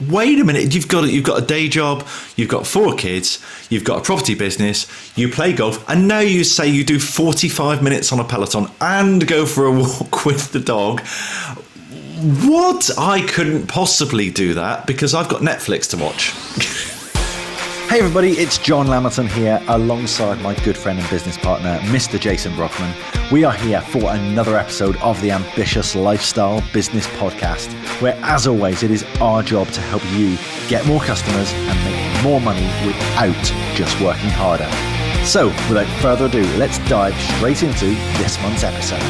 wait a minute, you've got a day job, you've got 4 kids, you've got a property business, you play golf, and now you say you do 45 minutes on a Peloton and go for a walk with the dog. What? I couldn't possibly do that because I've got Netflix to watch. Hey everybody, it's John Lamberton here alongside my good friend and business partner, Mr. Jason Brockman. We are here for another episode of the Ambitious Lifestyle Business Podcast, where as always, it is our job to help you get more customers and make more money without just working harder. So without further ado, let's dive straight into this month's episode.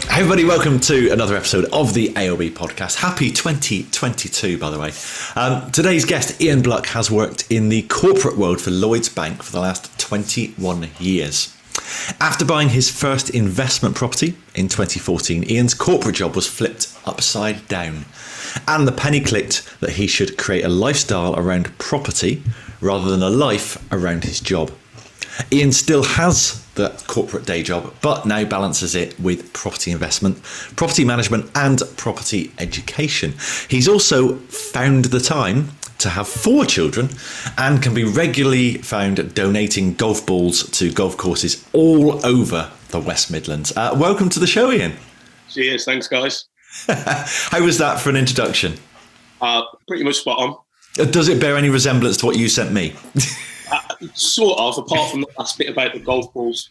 Hey everybody, welcome to another episode of the AOB podcast. Happy 2022, by the way. Today's guest, Ian Bluck, has worked in the corporate world for Lloyds Bank for the last 21 years. After buying his first investment property in 2014, Ian's corporate job was flipped upside down. And the penny clicked that he should create a lifestyle around property rather than a life around his job. Ian still has the corporate day job, but now balances it with property investment, property management, and property education. He's also found the time to have 4 children and can be regularly found donating golf balls to golf courses all over the West Midlands. Welcome to the show, Ian. Cheers, thanks guys. How was that for an introduction? Pretty much spot on. Does it bear any resemblance to what you sent me? Sort of, apart from the last bit about the golf balls.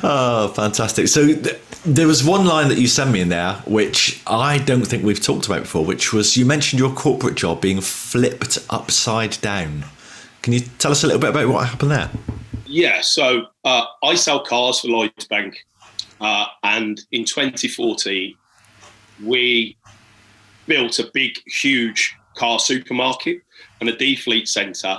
Oh, fantastic. So there was one line that you sent me in there, which I don't think we've talked about before, which was you mentioned your corporate job being flipped upside down. Can you tell us a little bit about what happened there? Yeah, so I sell cars for Lloyds Bank. And in 2014, we built a big, huge car supermarket and a defleet centre.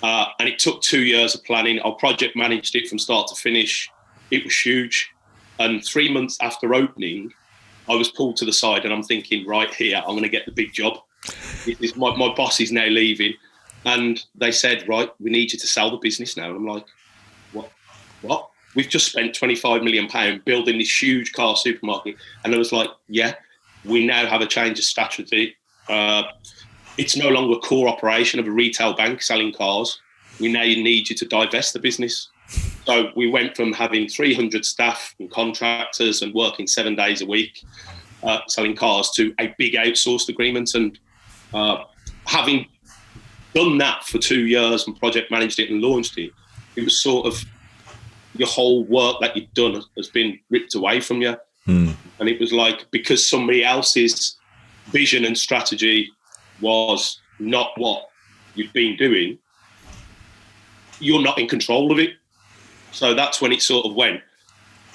And it took 2 years of planning. I project managed it from start to finish. It was huge. And 3 months after opening, I was pulled to the side and I'm thinking, right here, I'm going to get the big job. My boss is now leaving. And they said, right, we need you to sell the business now. And I'm like, what? We've just spent £25 million building this huge car supermarket. And I was like, yeah, we now have a change of strategy. It's no longer a core operation of a retail bank selling cars. We now need you to divest the business. So we went from having 300 staff and contractors and working 7 days a week selling cars to a big outsourced agreement. And having done that for 2 years and project managed it and launched it, it was sort of your whole work that you've done has been ripped away from you. And it was like, because somebody else's vision and strategy was not what you've been doing, you're not in control of it. So that's when it sort of went,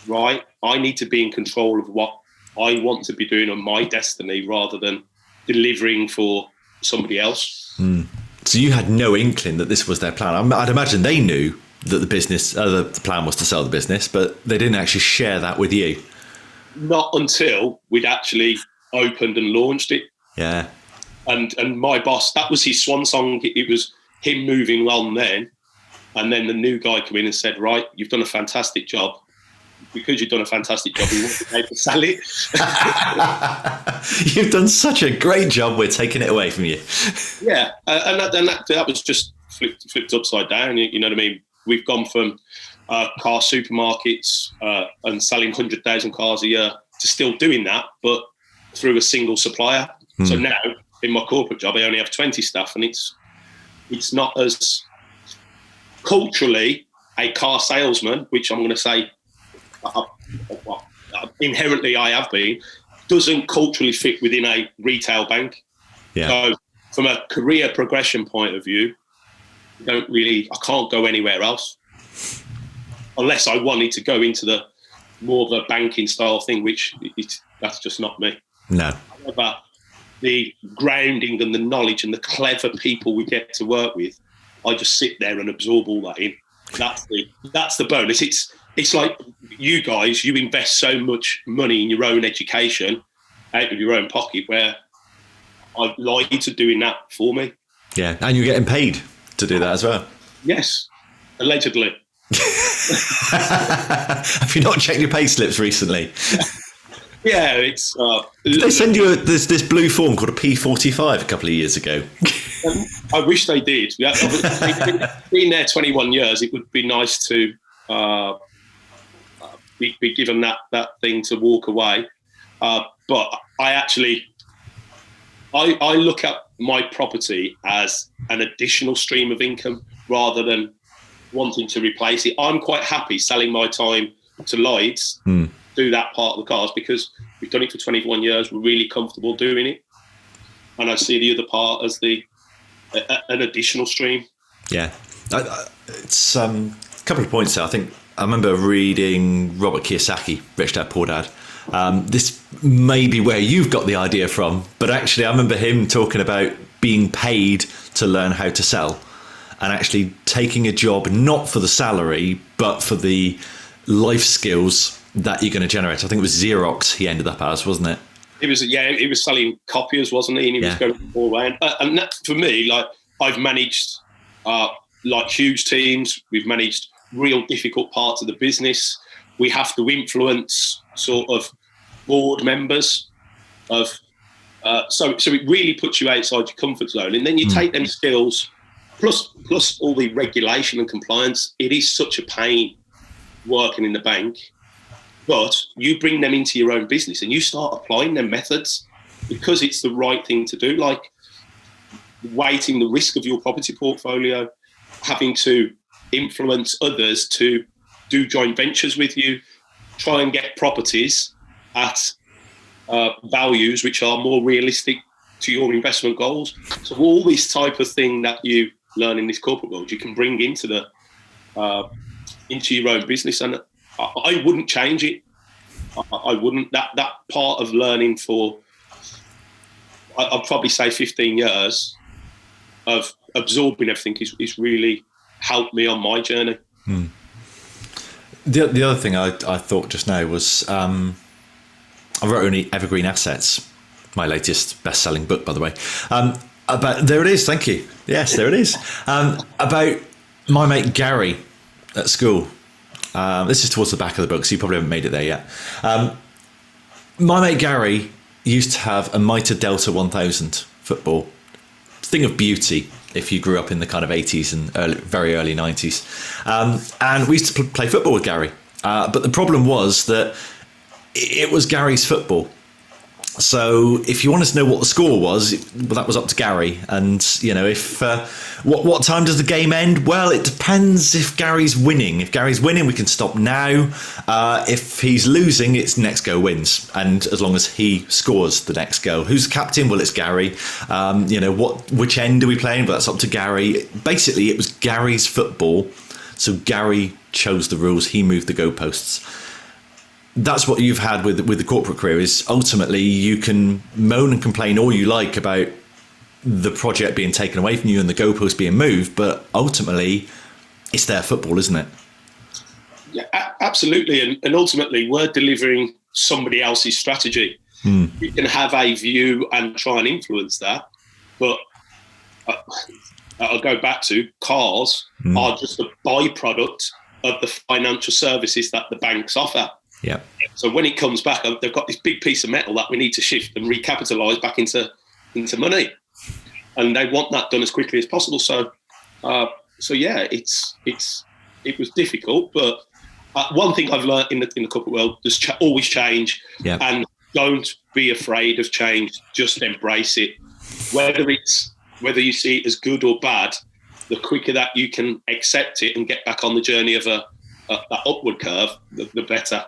right, I need to be in control of what I want to be doing on my destiny rather than delivering for somebody else. So you had no inkling that this was their plan. I'd imagine they knew that the plan was to sell the business, but they didn't actually share that with you. Not until we'd actually opened and launched it. Yeah. And my boss, that was his swan song. It was him moving on then. And then the new guy came in and said, right, you've done a fantastic job. Because you've done a fantastic job, we want to be able to sell it. You've done such a great job, we're taking it away from you. Yeah, and that was just flipped upside down, you know what I mean? We've gone from car supermarkets and selling 100,000 cars a year to still doing that, but through a single supplier. So now, in my corporate job, I only have 20 staff, and it's not as culturally a car salesman, which I'm going to say inherently I have been, doesn't culturally fit within a retail bank. Yeah. So from a career progression point of view, I can't go anywhere else unless I wanted to go into the more of a banking style thing, which that's just not me. No. However, the grounding and the knowledge and the clever people we get to work with, I just sit there and absorb all that in. That's the bonus. It's like you guys, you invest so much money in your own education out of your own pocket, where I'd like you to doing that for me. Yeah, and you're getting paid to do that as well. Yes, allegedly. Have you not checked your pay slips recently? Yeah, it's. Did they send you this blue form called a P45 a couple of years ago? I wish they did. Yeah, been there 21 years. It would be nice to be given that thing to walk away. But I look at my property as an additional stream of income rather than wanting to replace it. I'm quite happy selling my time to Lloyds, do that part of the cars, because we've done it for 21 years. We're really comfortable doing it. And I see the other part as an additional stream. Yeah. It's a couple of points there. I remember reading Robert Kiyosaki, Rich Dad, Poor Dad. This may be where you've got the idea from, but actually I remember him talking about being paid to learn how to sell and actually taking a job not for the salary, but for the life skills that you're going to generate. I think it was Xerox he ended up as, wasn't it? He was selling copiers, wasn't he? And he was going all around. And that, for me, like, I've managed like huge teams. We've managed real difficult parts of the business. We have to influence sort of board members of. So it really puts you outside your comfort zone, and then you take them skills plus all the regulation and compliance. It is such a pain working in the bank. But you bring them into your own business and you start applying their methods because it's the right thing to do, like weighting the risk of your property portfolio, having to influence others to do joint ventures with you, try and get properties at values which are more realistic to your investment goals. So all this type of thing that you learn in this corporate world, you can bring into your own business. And I wouldn't change it. I wouldn't. That part of learning for, I'd probably say 15 years of absorbing everything is really helped me on my journey. The other thing I thought just now was I wrote only Evergreen Assets, my latest best-selling book, by the way. There it is. Thank you. Yes, there it is. About my mate Gary at school. This is towards the back of the book, so you probably haven't made it there yet. My mate Gary used to have a Mitre Delta 1000 football. Thing of beauty if you grew up in the kind of 80s and very early 90s. And we used to play football with Gary. But the problem was that it was Gary's football. So if you wanted to know what the score was, that was up to Gary. And, you know, if what time does the game end? Well, it depends if Gary's winning. If Gary's winning, we can stop now. If he's losing, it's next go wins. And as long as he scores the next goal. Who's the captain? Well, it's Gary. You know, which end are we playing? But that's up to Gary. Basically, it was Gary's football. So Gary chose the rules. He moved the goalposts. That's what you've had with the corporate career, is ultimately you can moan and complain all you like about the project being taken away from you and the goalpost being moved, but ultimately it's their football, isn't it? Yeah, absolutely. And ultimately we're delivering somebody else's strategy. You can have a view and try and influence that, but I'll go back to cars are just a byproduct of the financial services that the banks offer. Yeah. So when it comes back, they've got this big piece of metal that we need to shift and recapitalise back into money, and they want that done as quickly as possible. So yeah, it was difficult, but one thing I've learned in the corporate world: there's always change, and don't be afraid of change. Just embrace it, whether you see it as good or bad. The quicker that you can accept it and get back on the journey of that upward curve, the better.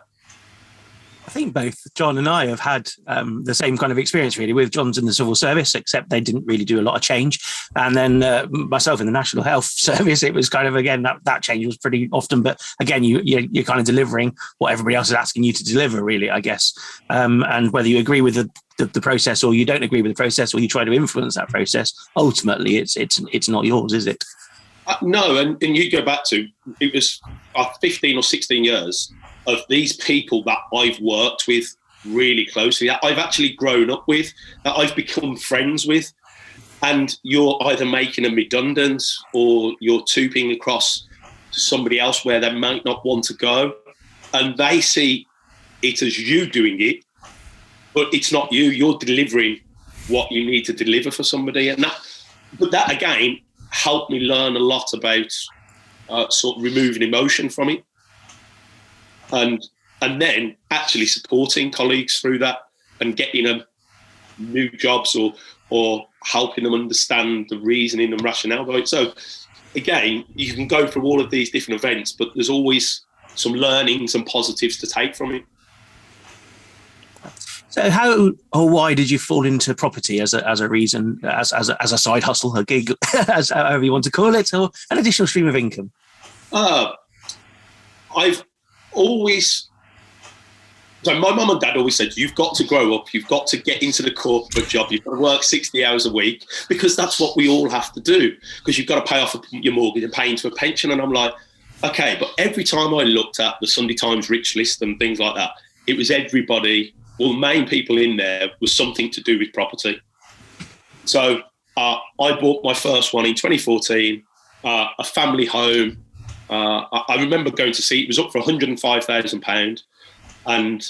I think both John and I have had the same kind of experience, really, with John's in the civil service, except they didn't really do a lot of change. And then myself in the National Health Service, it was kind of, again, that change was pretty often. But again, you're kind of delivering what everybody else is asking you to deliver, really, I guess. And whether you agree with the process or you don't agree with the process or you try to influence that process, ultimately, it's not yours, is it? No, and you go back to, it was 15 or 16 years of these people that I've worked with really closely, that I've actually grown up with, that I've become friends with, and you're either making them redundant or you're tubing across to somebody else where they might not want to go, and they see it as you doing it, but it's not you. You're delivering what you need to deliver for somebody. And that again, helped me learn a lot about sort of removing emotion from it. And then actually supporting colleagues through that and getting them new jobs or helping them understand the reasoning and rationale behind it. So again, you can go through all of these different events, but there's always some learnings and positives to take from it. So how or why did you fall into property as a reason, as a side hustle, a gig, as however you want to call it, or an additional stream of income? I've always... So my mum and dad always said, you've got to grow up, you've got to get into the corporate job, you've got to work 60 hours a week, because that's what we all have to do, because you've got to pay off your mortgage and pay into a pension. And I'm like, okay, but every time I looked at the Sunday Times rich list and things like that, it was everybody, well, the main people in there was something to do with property. So I bought my first one in 2014, a family home. I remember going to see it was up for £105,000. And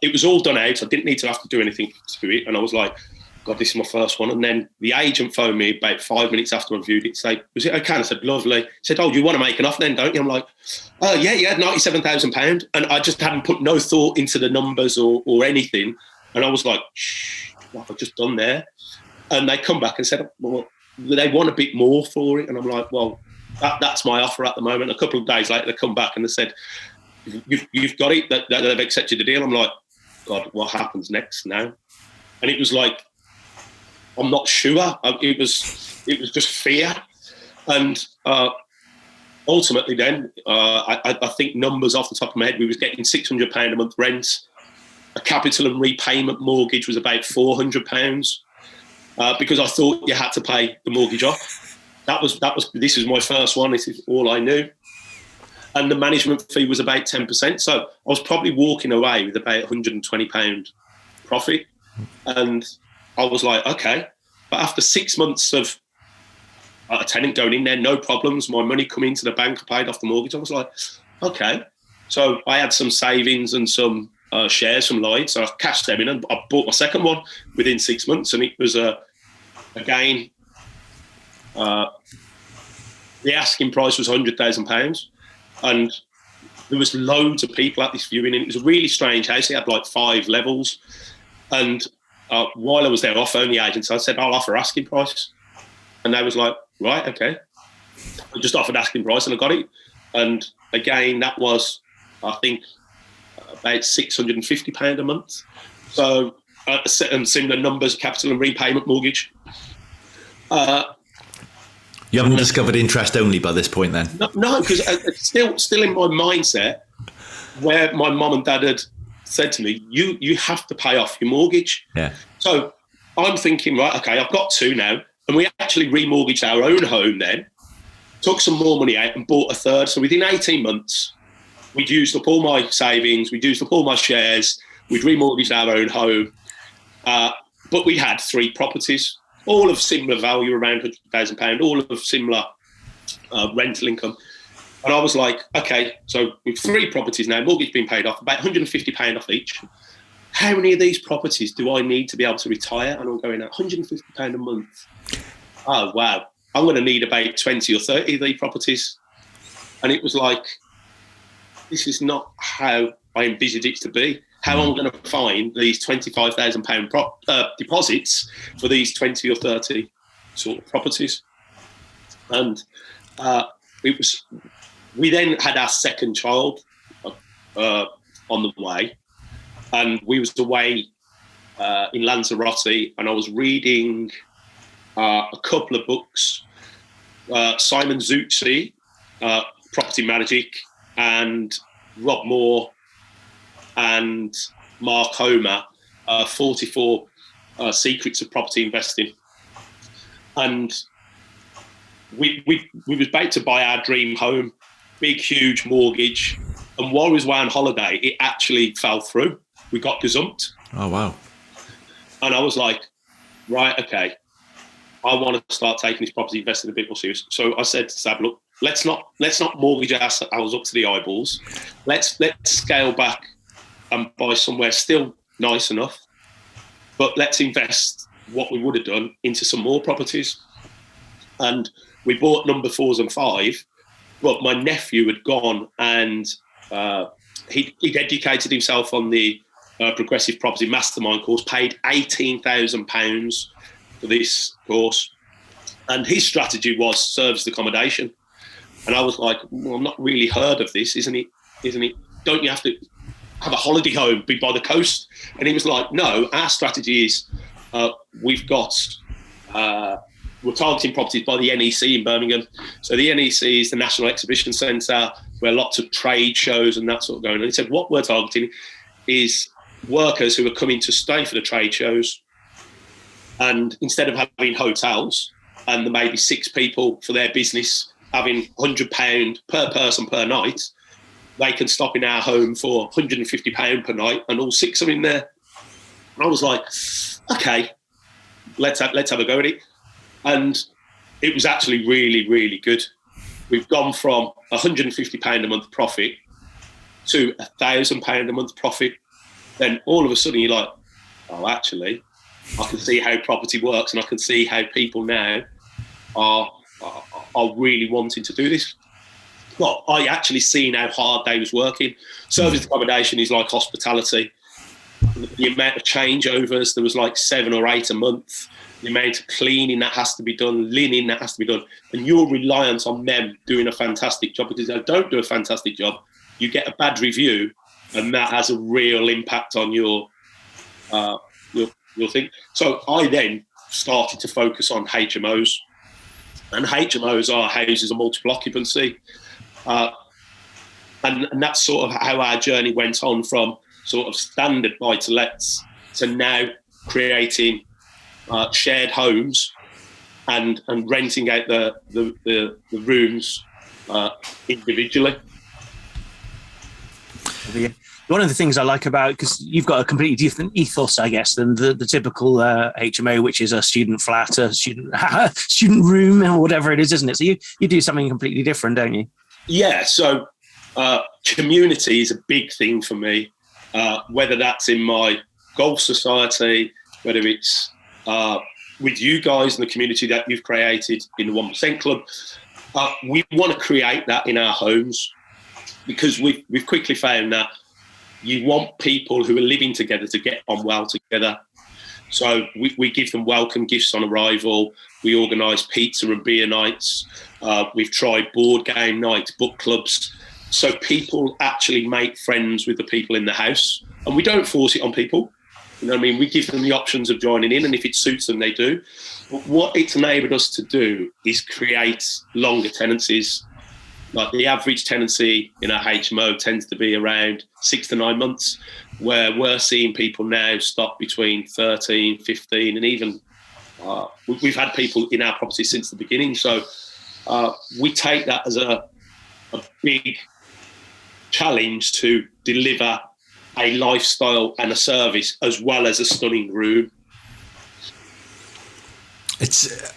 it was all done out. I didn't need to have to do anything to it. And I was like, God, this is my first one. And then the agent phoned me about 5 minutes after I viewed it to say, was it okay? And I said, lovely. He said, oh, you want to make an offer then, don't you? I'm like, oh, yeah, £97,000. And I just hadn't put no thought into the numbers or anything. And I was like, shh, what have I just done there? And they come back and said, well, they want a bit more for it. And I'm like, well, that's my offer at the moment. A couple of days later, they come back and they said, You've got it, that they've accepted the deal. I'm like, God, what happens next now? And it was like, I'm not sure. It was just fear. And ultimately then, I think numbers off the top of my head, we was getting £600 a month rent. A capital and repayment mortgage was about £400 because I thought you had to pay the mortgage off. This was my first one. This is all I knew. And the management fee was about 10%. So I was probably walking away with about £120 profit. And I was like, okay. But after 6 months of a tenant going in there, no problems, my money coming into the bank, I paid off the mortgage. I was like, okay. So I had some savings and some shares from Lloyds. So I cashed them in and I bought my second one within 6 months. And it was, again, the asking price was £100,000. And there was loads of people at this viewing, and it was a really strange house. It had like 5 levels. And while I was there, I phoned the agent. I said, I'll offer asking price. And they was like, right, okay. I just offered asking price and I got it. And again, that was, I think, about £650 a month. So similar numbers, capital and repayment mortgage. You haven't discovered interest only by this point then? No, because it's still in my mindset where my mum and dad had said to me, you have to pay off your mortgage. Yeah. So I'm thinking, right, okay, I've got 2 now. And we actually remortgaged our own home then, took some more money out and bought a third. So within 18 months, we'd used up all my savings, we'd used up all my shares, we'd remortgaged our own home. But we had 3 properties, all of similar value, around £100,000, all of similar rental income. And I was like, okay, so with 3 properties now, mortgage being paid off, about £150 off each. How many of these properties do I need to be able to retire? And I'm going at £150 a month. Oh, wow. I'm going to need about 20 or 30 of these properties. And it was like, this is not how I envisaged it to be. How I'm going to find these £25,000 deposits for these 20 or 30 sort of properties. And we then had our second child on the way, and we was away in Lanzarote, and I was reading a couple of books, Simon Zucci, Property Magic, and Rob Moore and Mark Homer, 44 Secrets of Property Investing. And we was about to buy our dream home, big, huge mortgage. And while we was away on holiday, it actually fell through. We got gazumped. Oh, wow. And I was like, right, okay, I want to start taking this property investing a bit more serious. So I said to Sab, look, let's not mortgage ourselves up to the eyeballs. Let's scale back and buy somewhere still nice enough, but let's invest what we would have done into some more properties. And we bought number 4s and 5, but my nephew had gone and he'd educated himself on the Progressive Property Mastermind course, paid £18,000 for this course. And his strategy was serviced accommodation. And I was like, well, I've not really heard of this, isn't it? Don't you have to have a holiday home, be by the coast? And he was like, no, our strategy is we're targeting properties by the NEC in Birmingham. So the NEC is the National Exhibition Centre, where lots of trade shows and that sort of going on. And he said, what we're targeting is workers who are coming to stay for the trade shows. And instead of having hotels and there may be 6 people for their business having £100 per person per night, they can stop in our home for £150 per night and all 6 are in there. And I was like, okay, let's have a go at it. And it was actually really, really good. We've gone from £150 a month profit to £1,000 a month profit. Then all of a sudden you're like, oh, actually, I can see how property works and I can see how people now are really wanting to do this. Well, I actually seen how hard they was working. Service accommodation is like hospitality. The amount of changeovers, there was like 7 or 8 a month. The amount of cleaning that has to be done, linen that has to be done. And you're reliant on them doing a fantastic job, because if they don't do a fantastic job, you get a bad review, and that has a real impact on your thing. So I then started to focus on HMOs. And HMOs are houses of multiple occupancy. And that's sort of how our journey went on, from sort of standard buy-to-lets to now creating shared homes and renting out the rooms individually. One of the things I like about, because you've got a completely different ethos, I guess, than the typical HMO, which is a student flat, a student room, or whatever it is, isn't it? So you do something completely different, don't you? Yeah. So community is a big thing for me, whether that's in my golf society, whether it's with you guys and the community that you've created in the 1% Club. We want to create that in our homes, because we've quickly found that you want people who are living together to get on well together. So we give them welcome gifts on arrival. We organise pizza and beer nights. We've tried board game nights, book clubs. So people actually make friends with the people in the house. And we don't force it on people. You know what I mean? We give them the options of joining in, and if it suits them, they do. But what it's enabled us to do is create longer tenancies. Like the average tenancy in our HMO tends to be around 6 to 9 months, where we're seeing people now stop between 13, 15, and even we've had people in our property since the beginning. So we take that as a big challenge to deliver a lifestyle and a service as well as a stunning room. It's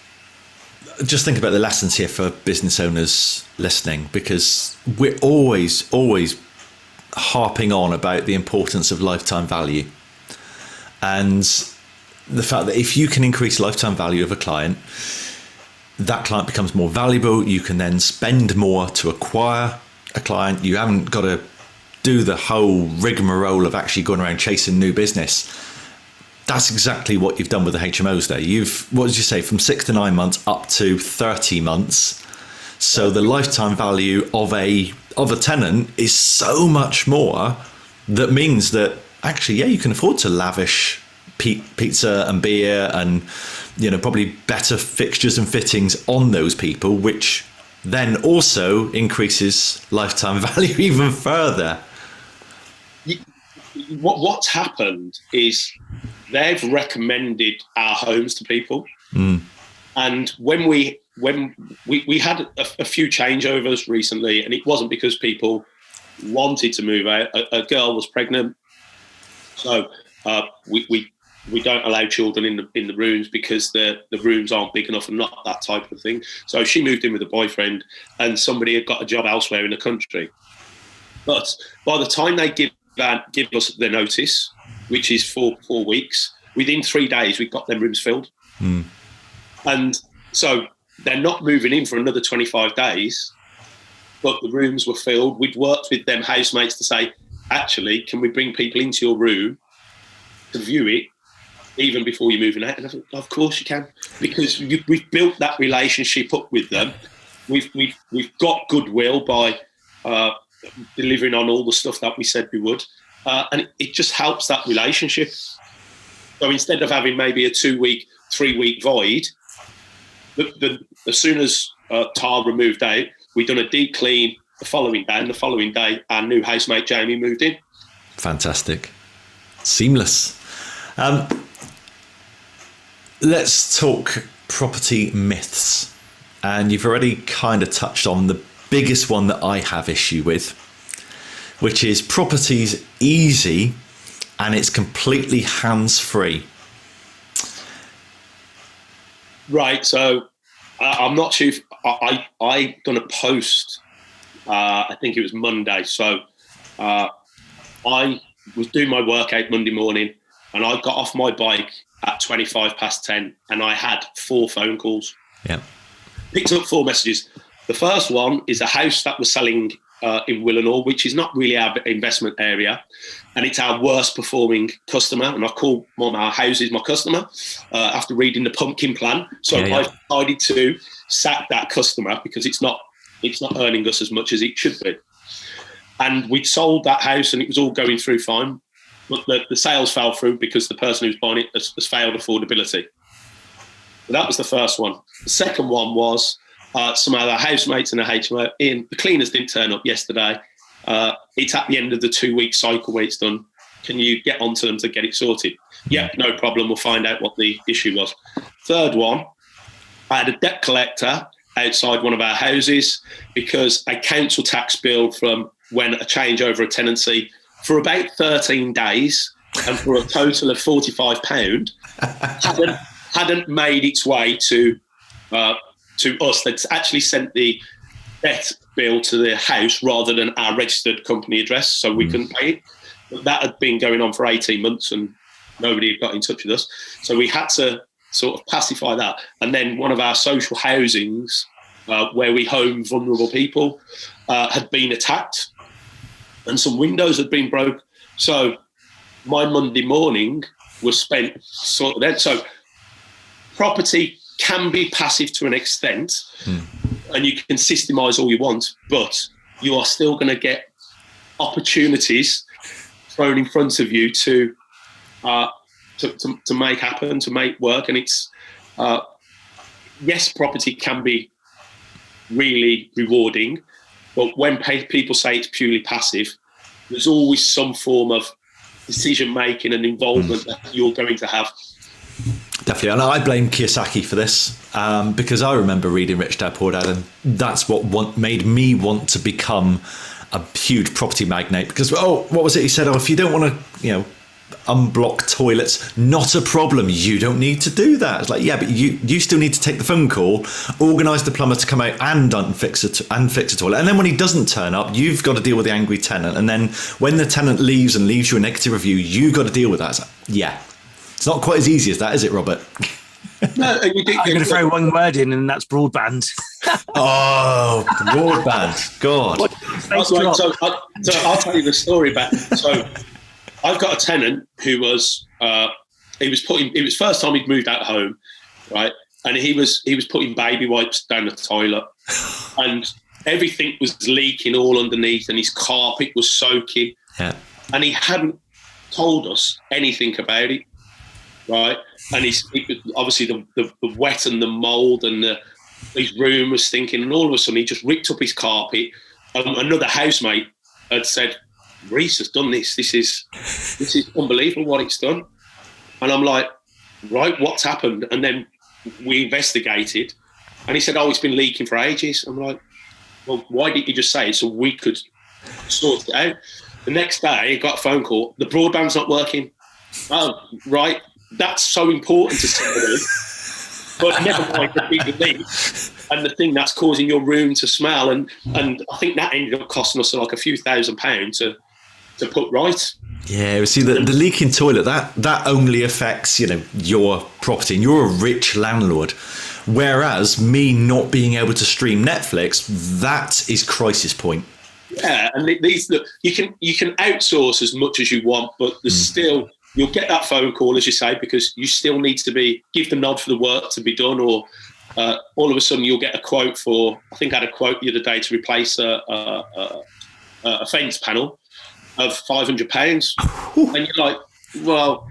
just think about the lessons here for business owners listening, because we're always harping on about the importance of lifetime value, and the fact that if you can increase lifetime value of a client, that client becomes more valuable. You can then spend more to acquire a client. You haven't got to do the whole rigmarole of actually going around chasing new business. That's exactly what you've done with the HMOs there. What did you say, from 6 to 9 months up to 30 months. So the lifetime value of a tenant is so much more. That means that actually, yeah, you can afford to lavish pizza and beer and, probably better fixtures and fittings on those people, which then also increases lifetime value even further. What's happened is they've recommended our homes to people. And when we had a few changeovers recently, and it wasn't because people wanted to move out. A girl was pregnant, so we don't allow children in the rooms because the rooms aren't big enough and not that type of thing. So she moved in with a boyfriend, and somebody had got a job elsewhere in the country. But by the time they give us the notice, which is 4 weeks, within 3 days, we got their rooms filled. And so they're not moving in for another 25 days, but the rooms were filled. We'd worked with them housemates to say, actually, can we bring people into your room to view it even before you're moving out? And I thought, of course you can, because we've built that relationship up with them. We've got goodwill by delivering on all the stuff that we said we would. And it just helps that relationship. So instead of having maybe a 2-week, 3-week void, as soon as Tara moved out, we'd done a deep clean the following day, and the following day, our new housemate Jamie moved in. Fantastic. Seamless. Let's talk property myths. And you've already kind of touched on the biggest one that I have issue with, which is property's easy and it's completely hands-free. Right. So I'm not sure if I done a post, I think it was Monday. So I was doing my workout Monday morning and I got off my bike at 10:25 and I had 4 phone calls. Yeah. Picked up 4 messages. The first one is a house that was selling in Willenhall, which is not really our investment area, and it's our worst performing customer. And I call one of our houses my customer after reading the pumpkin plan. So I decided to sack that customer because it's not earning us as much as it should be. And we'd sold that house and it was all going through fine, but the sales fell through because the person who's buying it has failed affordability. So that was the first one. The second one was some of our housemates and the HMO. Ian, the cleaners didn't turn up yesterday. It's at the end of the 2-week cycle where it's done. Can you get onto them to get it sorted? Yeah, no problem. We'll find out what the issue was. Third one, I had a debt collector outside one of our houses because a council tax bill from when a changeover of tenancy for about 13 days and for a total of £45 hadn't made its way to us. They'd actually sent the debt bill to the house rather than our registered company address, so we couldn't pay it. But that had been going on for 18 months and nobody had got in touch with us. So we had to sort of pacify that. And then one of our social housings, where we home vulnerable people, had been attacked and some windows had been broke. So my Monday morning was spent sort of then. So property can be passive to an extent, and you can systemise all you want, but you are still going to get opportunities thrown in front of you to make happen, to make work. And it's yes, property can be really rewarding, but when people say it's purely passive, there's always some form of decision making and involvement that you're going to have. Definitely, and I blame Kiyosaki for this because I remember reading Rich Dad Poor Dad, and that's what made me want to become a huge property magnate. Because what was it he said? If you don't want to, unblock toilets, not a problem. You don't need to do that. It's like, yeah, but you still need to take the phone call, organise the plumber to come out and fix a toilet. And then when he doesn't turn up, you've got to deal with the angry tenant. And then when the tenant leaves and leaves you a negative review, you've got to deal with that. It's like, yeah. It's not quite as easy as that, is it, Robert? No, I'm going to throw one word in, and that's broadband. Oh, broadband. God. So I'll tell you the story about. So I've got a tenant who was it was first time he'd moved out home, right? And he was putting baby wipes down the toilet, and everything was leaking all underneath, and his carpet was soaking. Yeah. And he hadn't told us anything about it. Right, and obviously the wet and the mould and his room was stinking, and all of a sudden he just ripped up his carpet. Another housemate had said, "Reece has done this. This is unbelievable what it's done." And I'm like, "Right, what's happened?" And then we investigated, and he said, "Oh, it's been leaking for ages." I'm like, "Well, why didn't you just say it so we could sort it out?" The next day, I got a phone call. The broadband's not working. Oh, right. That's so important to somebody, but never mind the big leak and the thing that's causing your room to smell. And I think that ended up costing us like a few £1,000 to put right. Yeah, see, the leaking toilet, that only affects, your property, and you're a rich landlord. Whereas me not being able to stream Netflix, that is crisis point. Yeah, and you can outsource as much as you want, but there's still, you'll get that phone call, as you say, because you still need to give the nod for the work to be done, or all of a sudden you'll get a quote for, I think I had a quote the other day to replace a fence panel of £500. And you're like, well,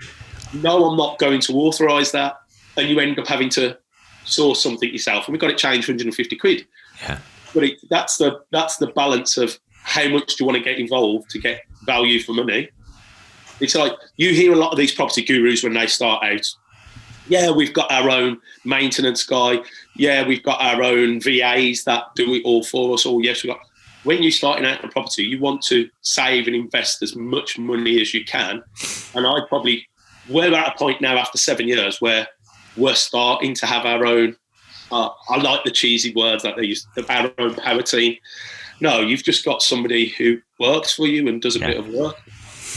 no, I'm not going to authorise that. And you end up having to source something yourself. And we got it changed for 150 quid. Yeah. But that's the balance of how much do you want to get involved to get value for money. It's like you hear a lot of these property gurus when they start out. Yeah, we've got our own maintenance guy. Yeah, we've got our own VAs that do it all for us. Or yes, we've got. When you're starting out on property, you want to save and invest as much money as you can. And we're at a point now after 7 years where we're starting to have our own. I like the cheesy words that they use, our own power team. No, you've just got somebody who works for you and does a bit of work.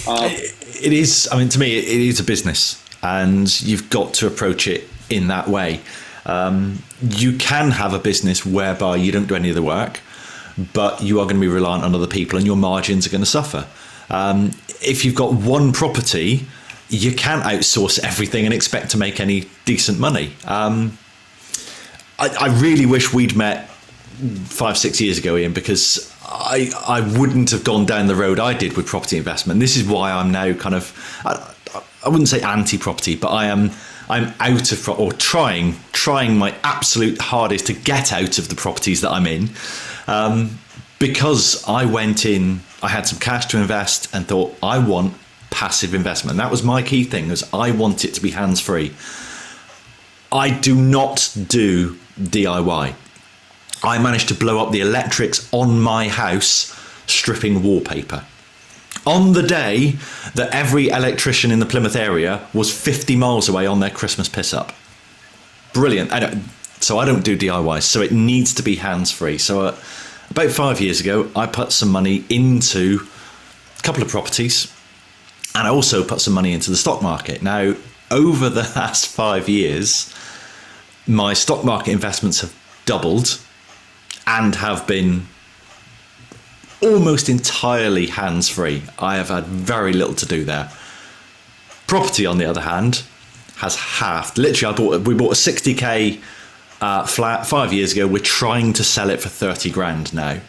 It is, to me, it is a business, and you've got to approach it in that way. You can have a business whereby you don't do any of the work, but you are going to be reliant on other people and your margins are going to suffer. If you've got one property, you can't outsource everything and expect to make any decent money. I really wish we'd met 5-6 years ago, Ian, because I wouldn't have gone down the road I did with property investment. This is why I'm now kind of, I wouldn't say anti-property, but I'm out of, or trying my absolute hardest to get out of the properties that I'm in, because I went in, I had some cash to invest and thought, I want passive investment. That was my key thing, was I want it to be hands-free. I do not do DIY. I managed to blow up the electrics on my house stripping wallpaper. On the day that every electrician in the Plymouth area was 50 miles away on their Christmas piss-up. Brilliant. So I don't do DIY, so it needs to be hands-free. So about 5 years ago, I put some money into a couple of properties, and I also put some money into the stock market. Now, over the last 5 years, my stock market investments have doubled and have been almost entirely hands-free. I have had very little to do there. Property, on the other hand, has halved. Literally, we bought a 60k flat 5 years ago. We're trying to sell it for 30 grand now.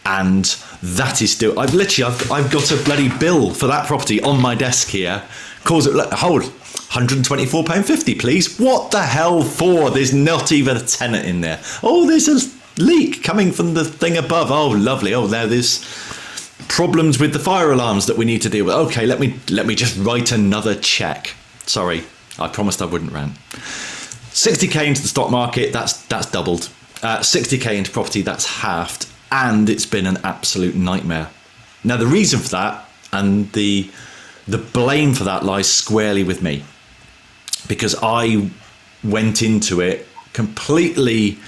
And that is still, I've got a bloody bill for that property on my desk here. Calls it, hold, £124.50, please. What the hell for? There's not even a tenant in there. Oh, there's a leak coming from the thing above. Oh, lovely. Oh, there's problems with the fire alarms that we need to deal with. Okay, let me just write another check. Sorry, I promised I wouldn't rant. 60k into the stock market, that's doubled. 60k into property, that's halved. And it's been an absolute nightmare. Now, the reason for that, and the blame for that, lies squarely with me, because I went into it completely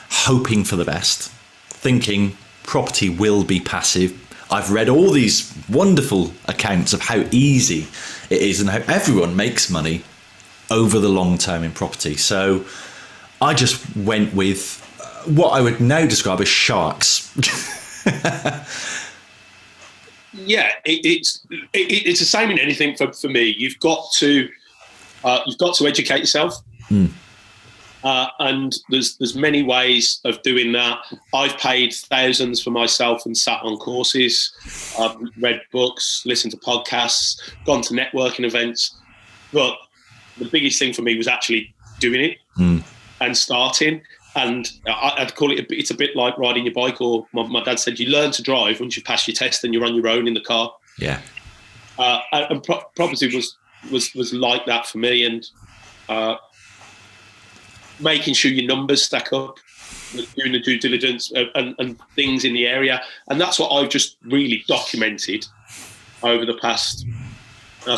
hoping for the best, thinking property will be passive. I've read all these wonderful accounts of how easy it is and how everyone makes money over the long term in property. So I just went with what I would now describe as sharks. Yeah, it's the same in anything for me. You've got to educate yourself, and there's many ways of doing that. I've paid thousands for myself and sat on courses. I've read books, listened to podcasts, gone to networking events. But the biggest thing for me was actually doing it and starting. And I'd call it it's a bit like riding your bike, or my dad said, you learn to drive once you pass your test and you're on your own in the car. Yeah. And property was like that for me, and making sure your numbers stack up, doing the due diligence and things in the area. And that's what I've just really documented over the past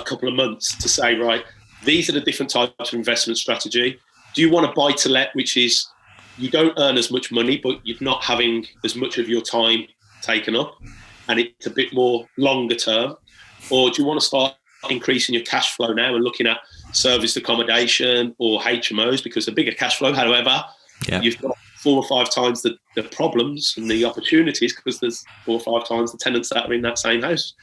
couple of months to say, right, these are the different types of investment strategy. Do you want to buy to let, which is you don't earn as much money, but you're not having as much of your time taken up, and it's a bit more longer term? Or do you want to start increasing your cash flow now and looking at serviced accommodation or HMOs, because the bigger cash flow, however, you've got 4 or 5 times the problems and the opportunities, because there's 4 or 5 times the tenants that are in that same house.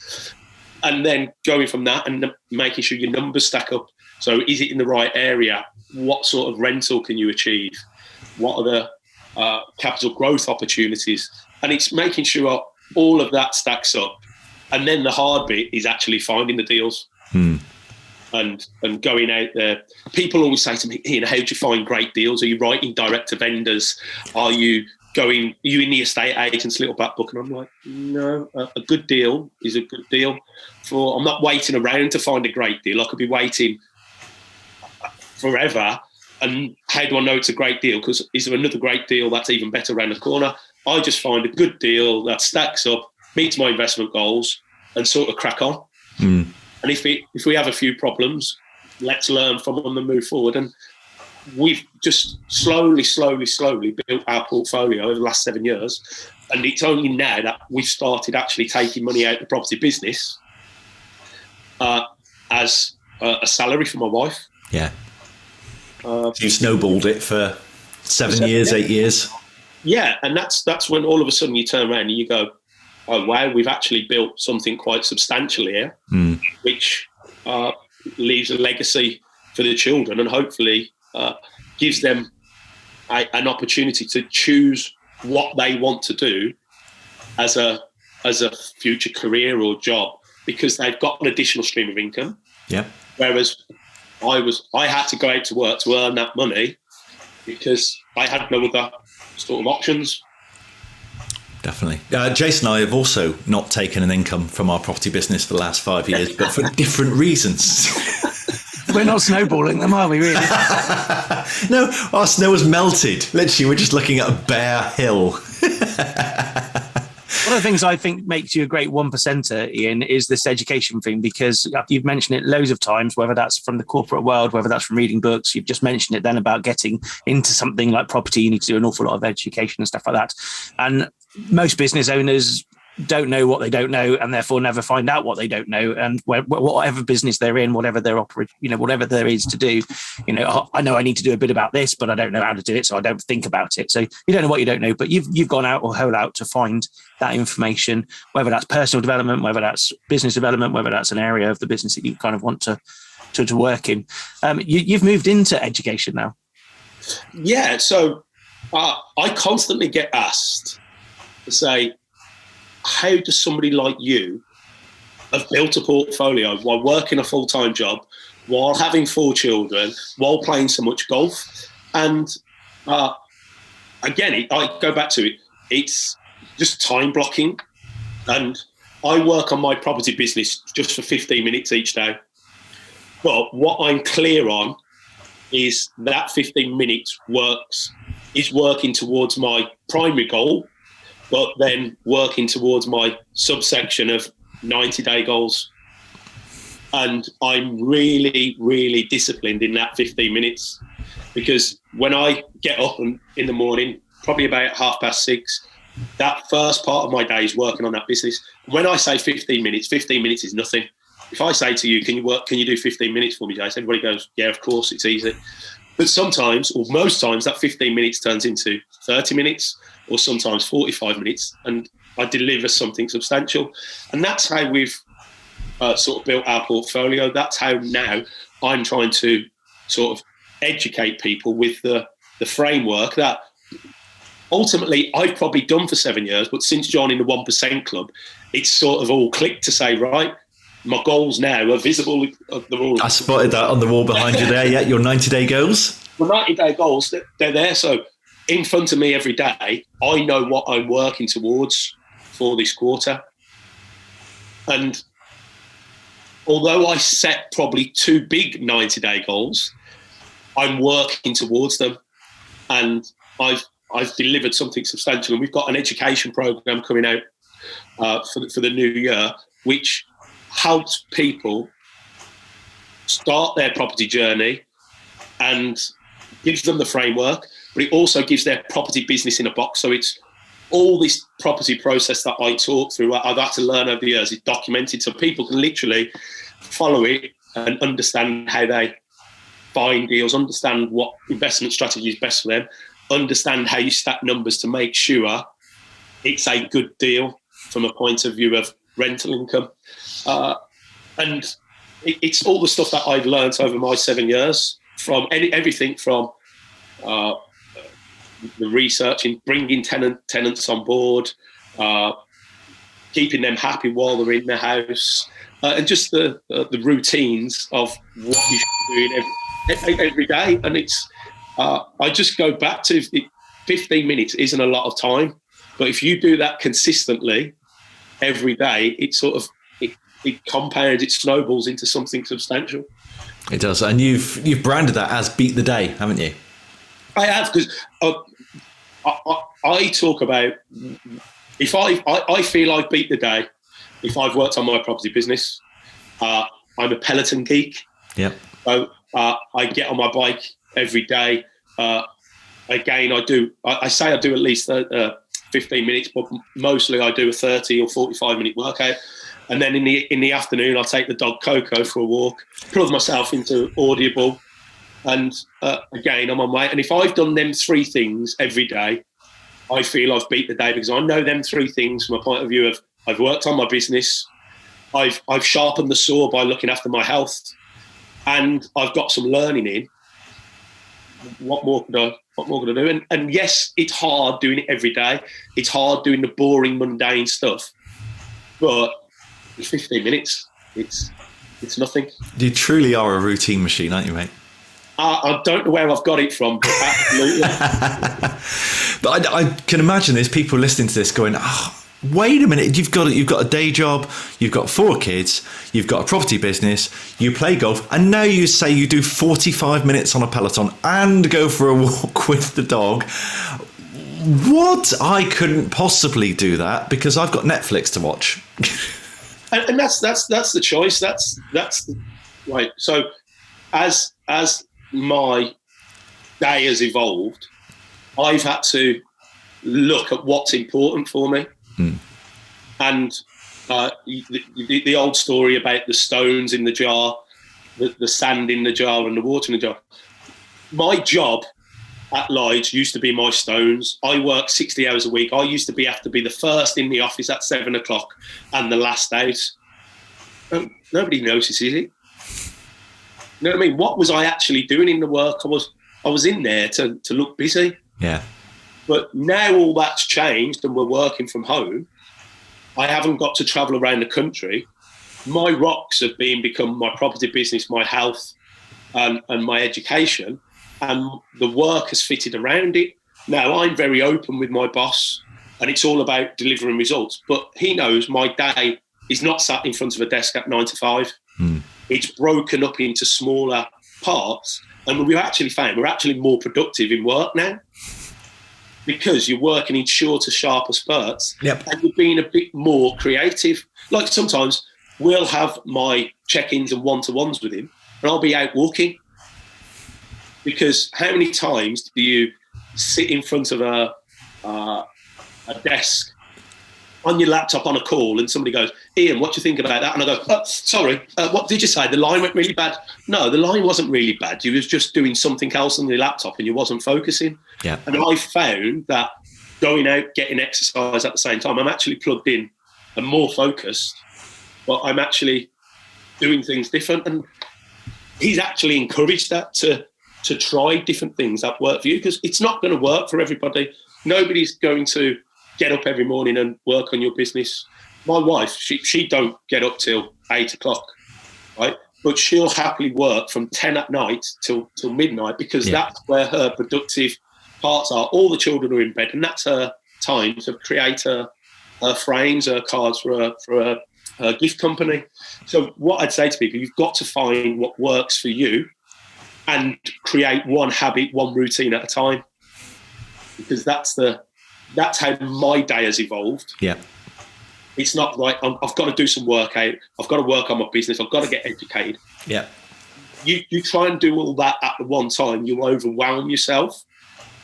And then going from that and making sure your numbers stack up. So is it in the right area? What sort of rental can you achieve? What are the capital growth opportunities? And it's making sure all of that stacks up. And then the hard bit is actually finding the deals and going out there. People always say to me, Ian, how do you find great deals? Are you writing direct to vendors? Are you in the estate agent's little back book? And I'm like, no, a good deal is a good deal. I'm not waiting around to find a great deal. I could be waiting forever. And how do I know it's a great deal? Because is there another great deal that's even better around the corner? I just find a good deal that stacks up, meets my investment goals, and sort of crack on. And if we have a few problems, let's learn from them and move forward. And we've just slowly built our portfolio over the last 7 years. And it's only now that we've started actually taking money out of the property business as a salary for my wife. Yeah. You snowballed it for 7 years, 8 years. Yeah, and that's when all of a sudden you turn around and you go, oh, wow, we've actually built something quite substantial here, which leaves a legacy for the children and hopefully gives them an opportunity to choose what they want to do as a future career or job, because they've got an additional stream of income. Yeah. Whereas I had to go out to work to earn that money because I had no other sort of options. Definitely. Jason and I have also not taken an income from our property business for the last 5 years, but for different reasons. We're not snowballing them, are we, really? No, our snow has melted. Literally, we're just looking at a bare hill. One of the things I think makes you a great 1%er, Ian, is this education thing, because you've mentioned it loads of times, whether that's from the corporate world, whether that's from reading books. You've just mentioned it then about getting into something like property. You need to do an awful lot of education and stuff like that. And most business owners don't know what they don't know, and therefore never find out what they don't know. And whatever business they're in, whatever they're operating, whatever there is to do, I know I need to do a bit about this, but I don't know how to do it, so I don't think about it. So you don't know what you don't know, but you've gone out or hole out to find that information, whether that's personal development, whether that's business development, whether that's an area of the business that you kind of want to work in. You've moved into education now. Yeah, so I constantly get asked to say, how does somebody like you have built a portfolio while working a full-time job, while having 4 children, while playing so much golf? And again, I go back to it. It's just time blocking. And I work on my property business just for 15 minutes each day. But what I'm clear on is that 15 minutes is working towards my primary goal, but then working towards my subsection of 90-day goals. And I'm really, really disciplined in that 15 minutes, because when I get up in the morning, probably about 6:30, that first part of my day is working on that business. When I say 15 minutes is nothing. If I say to you, can you do 15 minutes for me, Jason? Everybody goes, yeah, of course, it's easy. But sometimes, or most times, that 15 minutes turns into 30 minutes, or sometimes 45 minutes, and I deliver something substantial. And that's how we've sort of built our portfolio. That's how now I'm trying to sort of educate people with the framework that ultimately I've probably done for 7 years, but since joining the 1% club, it's sort of all clicked to say, right, my goals now are visible. I spotted that on the wall behind you there. Yeah, your 90-day goals. The 90-day goals, they're there. So in front of me every day, I know what I'm working towards for this quarter. And although I set probably 2 big 90-day goals, I'm working towards them. And I've delivered something substantial. And we've got an education program coming out for the new year, which helps people start their property journey and gives them the framework, but it also gives their property business in a box. So it's all this property process that I talk through, I've had to learn over the years, is documented so people can literally follow it and understand how they find deals, understand what investment strategy is best for them, understand how you stack numbers to make sure it's a good deal from a point of view of rental income. And it's all the stuff that I've learned over my 7 years, from everything from the research in bringing tenants on board, keeping them happy while they're in the house, and just the routines of what you should be doing every day. And it's I just go back to 15 minutes isn't a lot of time, but if you do that consistently every day, it sort of it compounds, it snowballs into something substantial. It does, and you've branded that as beat the day, haven't you? I have, because I talk about, if I feel I've beat the day if I've worked on my property business. I'm a Peloton geek. Yep. So I get on my bike every day. Again, I say I do at least 15 minutes, but mostly I do a 30 or 45 minute workout. And then in the afternoon, I'll take the dog Coco for a walk, plug myself into Audible, and again, I'm on my way. And if I've done them 3 things every day, I feel I've beat the day, because I know them 3 things from a point of view of I've worked on my business, I've sharpened the saw by looking after my health, and I've got some learning in. What more could I do? And yes, it's hard doing it every day. It's hard doing the boring, mundane stuff, but 15 minutes, it's nothing. You truly are a routine machine, aren't you, mate? I don't know where I've got it from, but absolutely. But I can imagine there's people listening to this going, wait a minute, you've got a day job, you've got 4 kids, you've got a property business, you play golf, and now you say you do 45 minutes on a Peloton and go for a walk with the dog. What? I couldn't possibly do that because I've got Netflix to watch. And that's the choice. That's right. So as my day has evolved, I've had to look at what's important for me. And the old story about the stones in the jar, the sand in the jar and the water in the jar. My job at Lloyds used to be my stones. I work 60 hours a week. I used to have to be the first in the office at 7 o'clock and the last out. Nobody notices it. You know what I mean? What was I actually doing in the work? I was in there to look busy. Yeah. But now all that's changed and we're working from home. I haven't got to travel around the country. My rocks have become my property business, my health, and my education. And the work has fitted around it. Now, I'm very open with my boss, and it's all about delivering results. But he knows my day is not sat in front of a desk at 9 to 5. It's broken up into smaller parts. And we've actually found we're actually more productive in work now, because you're working in shorter, sharper spurts. Yep. And you're being a bit more creative. Like sometimes we'll have my check-ins and one-to-ones with him, and I'll be out walking. Because how many times do you sit in front of a desk on your laptop on a call and somebody goes, Ian, what do you think about that? And I go, sorry, what did you say? The line went really bad. No, the line wasn't really bad. You was just doing something else on your laptop and you wasn't focusing. Yeah. And I found that going out, getting exercise at the same time, I'm actually plugged in and more focused, but I'm actually doing things different. And he's actually encouraged that to try different things that work for you, because it's not going to work for everybody. Nobody's going to get up every morning and work on your business. My wife, she don't get up till 8 o'clock, right? But she'll happily work from 10 at night till midnight, because that's where her productive parts are. All the children are in bed, and that's her time to create her frames, her cards for her gift company. So what I'd say to people, you've got to find what works for you and create one habit, one routine at a time, because that's how my day has evolved. Yeah. It's not like I've got to do some workout, I've got to work on my business, I've got to get educated. Yeah. You try and do all that at the one time, you'll overwhelm yourself.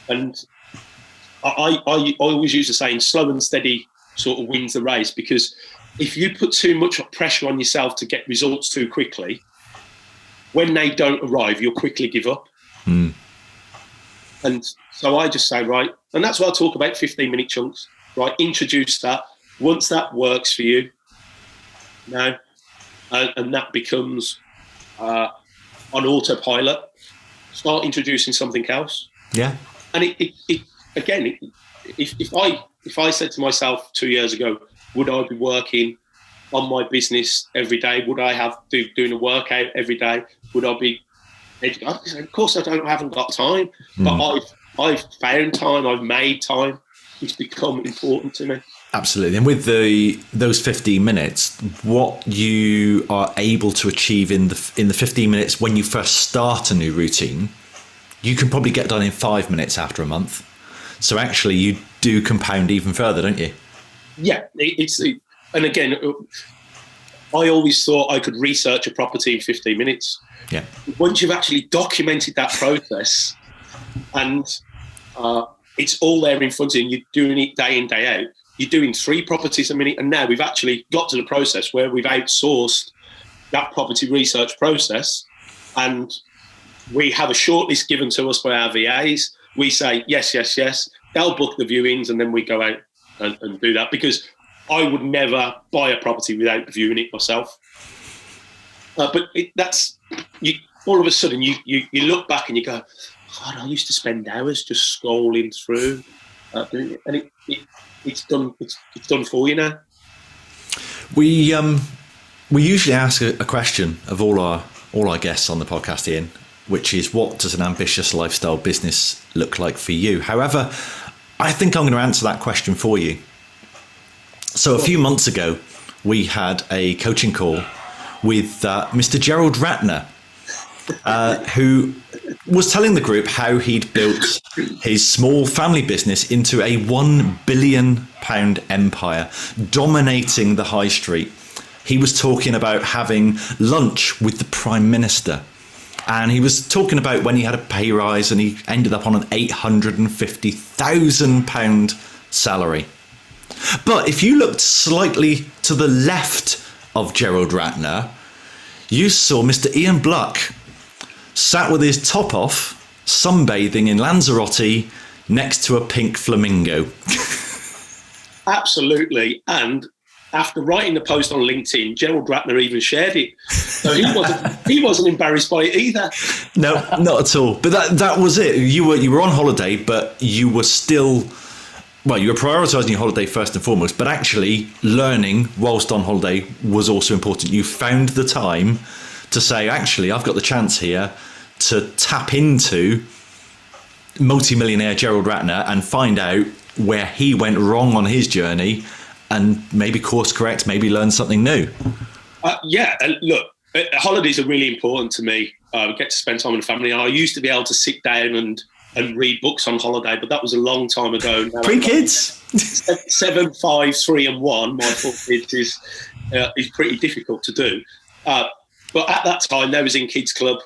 And I always use the saying, slow and steady sort of wins the race, because if you put too much pressure on yourself to get results too quickly, when they don't arrive, you'll quickly give up. And so I just say, right, and that's why I talk about 15-minute chunks, right? Introduce that. Once that works for you, now, and that becomes on autopilot, start introducing something else. Yeah. And if I said to myself 2 years ago, would I be working on my business every day? Would I have doing a workout every day? Would I be? Of course, I haven't got time, but I've found time. I've made time. It's become important to me. Absolutely. And with those 15 minutes, what you are able to achieve in the 15 minutes when you first start a new routine, you can probably get done in 5 minutes after a month. So actually, you do compound even further, don't you? Yeah, and again, I always thought I could research a property in 15 minutes. Yeah. Once you've actually documented that process, and it's all there in front of you, and you're doing it day in, day out, you're doing 3 properties a minute, and now we've actually got to the process where we've outsourced that property research process, and we have a shortlist given to us by our VAs. We say, yes, yes, yes. They'll book the viewings, and then we go out and do that, because I would never buy a property without viewing it myself. But all of a sudden, you look back and you go, God, I used to spend hours just scrolling through, and it's done for you now. We usually ask a question of all our guests on the podcast, Ian, which is, what does an ambitious lifestyle business look like for you? However, I think I'm going to answer that question for you. So a few months ago, we had a coaching call with Mr. Gerald Ratner, who was telling the group how he'd built his small family business into a £1 billion empire, dominating the high street. He was talking about having lunch with the Prime Minister. And he was talking about when he had a pay rise and he ended up on an £850,000 salary. But if you looked slightly to the left of Gerald Ratner, you saw Mr. Ian Bluck sat with his top off, sunbathing in Lanzarote next to a pink flamingo. Absolutely. And after writing the post on LinkedIn, Gerald Ratner even shared it. So he wasn't embarrassed by it either. No, not at all. But that was it. You were on holiday, but you were still, well, you were prioritising your holiday first and foremost, but actually learning whilst on holiday was also important. You found the time to say, actually, I've got the chance here to tap into multimillionaire Gerald Ratner and find out where he went wrong on his journey, and maybe course correct, maybe learn something new. Look, holidays are really important to me. I get to spend time with the family. I used to be able to sit down and read books on holiday, but that was a long time ago. Now, 3 kids? 7, 5, 3 and 1. My 4 kids is pretty difficult to do. But at that time, I was in Kids Club.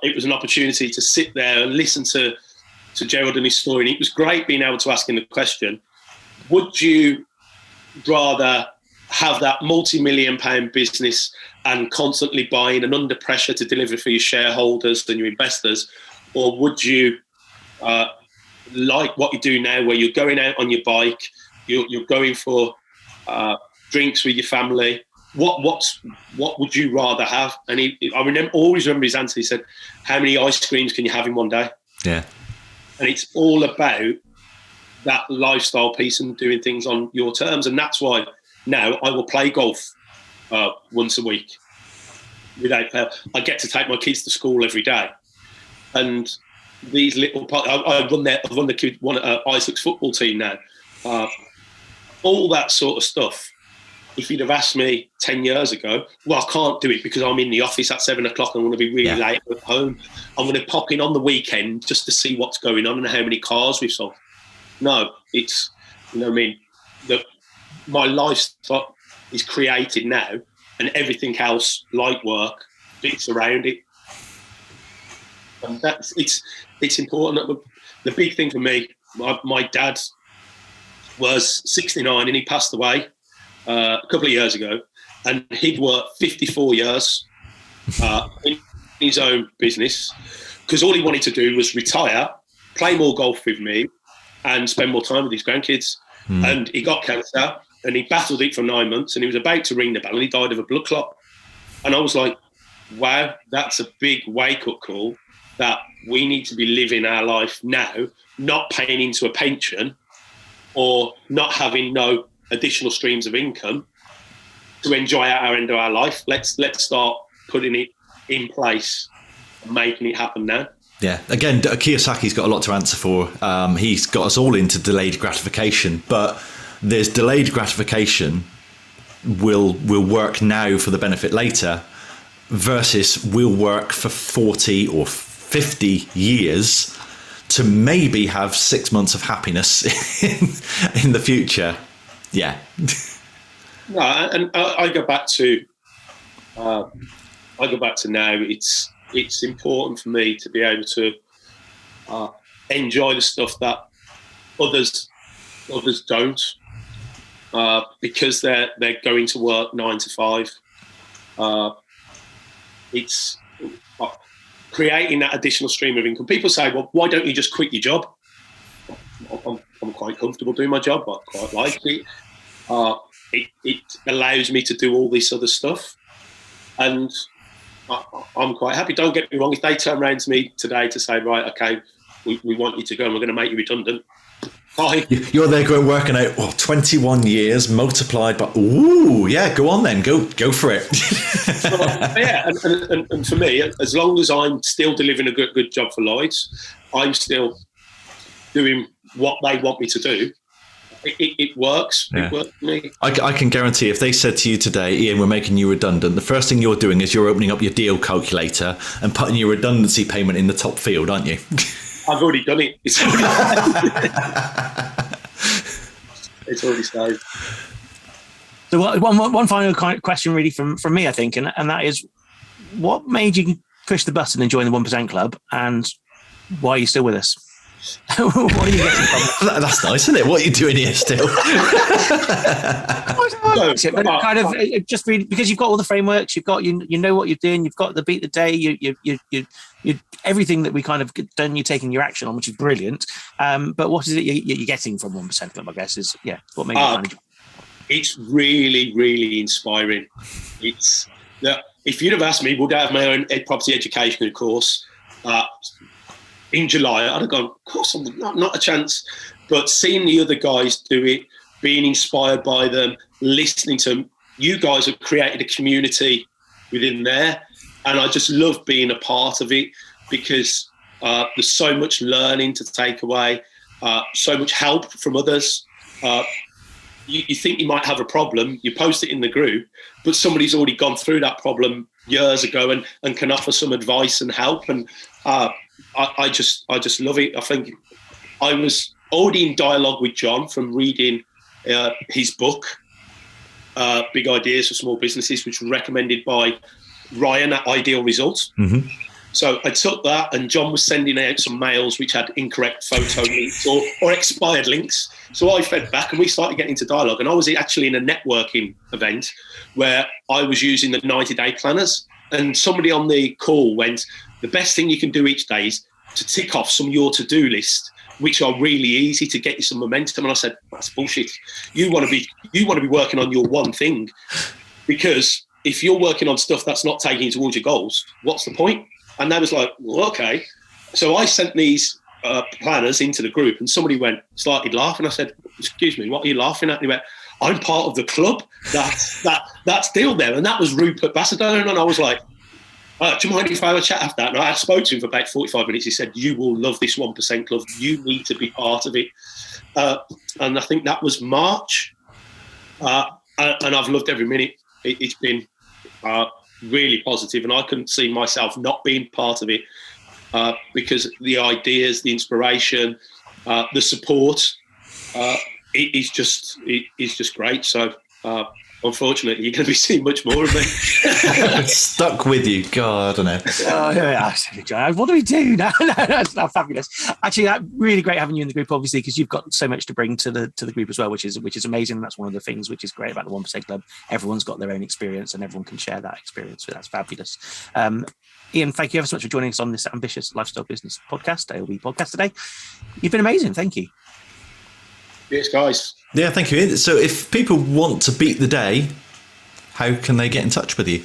It was an opportunity to sit there and listen to Gerald and his story. And it was great being able to ask him the question, would you rather have that multi-million-pound business and constantly buying and under pressure to deliver for your shareholders and your investors, or would you like what you do now, where you're going out on your bike, you're going for drinks with your family? What would you rather have? And I always remember his answer. He said, "How many ice creams can you have in one day?" Yeah, and it's all about that lifestyle piece and doing things on your terms. And that's why now I will play golf once a week without fail. I get to take my kids to school every day, and these little I run the Isaac's football team now. All that sort of stuff. If you'd have asked me 10 years ago, well, I can't do it because I'm in the office at 7 o'clock and I'm going to be really late at home. I'm going to pop in on the weekend just to see what's going on and how many cars we've sold. No, it's, my lifestyle is created now, and everything else, like work, fits around it. And it's important. The big thing for me my dad was 69 and he passed away a couple of years ago, and he'd worked 54 years in his own business because all he wanted to do was retire, play more golf with me, and spend more time with his grandkids. And he got cancer and he battled it for 9 months, and he was about to ring the bell and he died of a blood clot. And I was like, wow, that's a big wake-up call that we need to be living our life now, not paying into a pension or not having no additional streams of income to enjoy our end of our life. Let's start putting it in place and making it happen now. Yeah, again, Kiyosaki's got a lot to answer for. He's got us all into delayed gratification, but there's delayed gratification will work now for the benefit later versus will work for 40 or 50 years to maybe have 6 months of happiness in the future. Yeah. No, and I go back to now. It's important for me to be able to enjoy the stuff that others don't, because they're going to work 9 to 5. It's creating that additional stream of income. People say, well, why don't you just quit your job? I'm quite comfortable doing my job. I quite like it. It allows me to do all this other stuff. And I'm quite happy. Don't get me wrong. If they turn around to me today to say, right, okay, we want you to go and we're going to make you redundant. Fine. You're there going working out 21 years multiplied by, ooh, yeah, go on then, go for it. Yeah, and for me, as long as I'm still delivering a good job for Lloyds, I'm still doing what they want me to do. It works. Yeah. It works for me. I can guarantee if they said to you today, Ian, we're making you redundant, the first thing you're doing is you're opening up your deal calculator and putting your redundancy payment in the top field, aren't you? I've already done it. It's already started. So one final question really from me, I think, and that is, what made you push the button and join the 1% Club, and why are you still with us? What are you getting from it? That's nice, isn't it? What are you doing here still? Kind of just really, because you've got all the frameworks, you've got you know what you're doing, you've got the beat the day, you everything that we kind of done, you're taking your action on, which is brilliant. But what is it you're getting from 1% Club? I guess is what made you manage. It's really, really inspiring. It's that if you'd have asked me, would I have my own property education course in July, I'd have gone, of course, not a chance. But seeing the other guys do it, being inspired by them, listening to them, you guys have created a community within there. And I just love being a part of it because there's so much learning to take away, so much help from others. You think you might have a problem, you post it in the group, but somebody's already gone through that problem years ago and can offer some advice and help. And I just love it. I think I was already in dialogue with John from reading his book, Big Ideas for Small Businesses, which was recommended by Ryan at Ideal Results. Mm-hmm. So I took that, and John was sending out some mails which had incorrect photo links or expired links. So I fed back and we started getting into dialogue. And I was actually in a networking event where I was using the 90-day planners. And somebody on the call went, the best thing you can do each day is to tick off some of your to-do list, which are really easy to get you some momentum. And I said, that's bullshit. You want to be working on your one thing, because if you're working on stuff that's not taking you towards your goals, what's the point? And they was like, well, okay. So I sent these planners into the group, and somebody started laughing. I said, excuse me, what are you laughing at? And he went, I'm part of the club that's still there. And that was Rupert Bassadone. And I was like, do you mind if I have a chat after that? And I spoke to him for about 45 minutes. He said, you will love this 1% Club. You need to be part of it. And I think that was March. And I've loved every minute. It's been really positive, and I couldn't see myself not being part of it because the ideas, the inspiration, the support, it is just great. So unfortunately, you're going to be seeing much more of me. Stuck with you. God, I don't know. What do we do? No, that's not fabulous. Actually, really great having you in the group, obviously, because you've got so much to bring to the group as well, which is amazing. That's one of the things which is great about the 1% Club. Everyone's got their own experience, and everyone can share that experience. So that's fabulous. Ian, thank you ever so much for joining us on this ambitious lifestyle business podcast, ALB podcast today. You've been amazing. Thank you. Yes, guys. Yeah, thank you, Ian. So if people want to beat the day, how can they get in touch with you?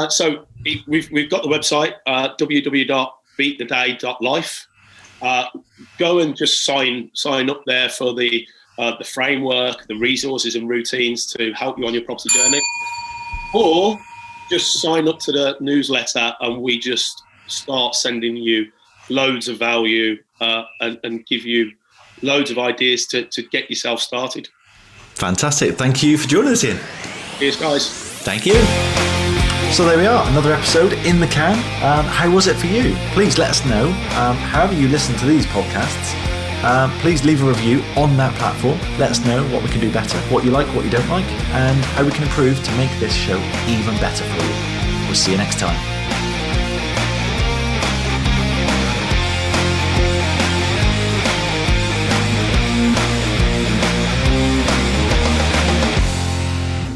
So we've got the website, www.beattheday.life. Go and just sign up there for the framework, the resources and routines to help you on your property journey. Or just sign up to the newsletter and we just start sending you loads of value and give you loads of ideas to get yourself started. Fantastic. Thank you for joining us, Ian. Cheers, guys. Thank you. So there we are, another episode in the can. How was it for you? Please let us know. However you listen to these podcasts, please leave a review on that platform. Let us know what we can do better, what you like, what you don't like, and how we can improve to make this show even better for you. We'll see you next time.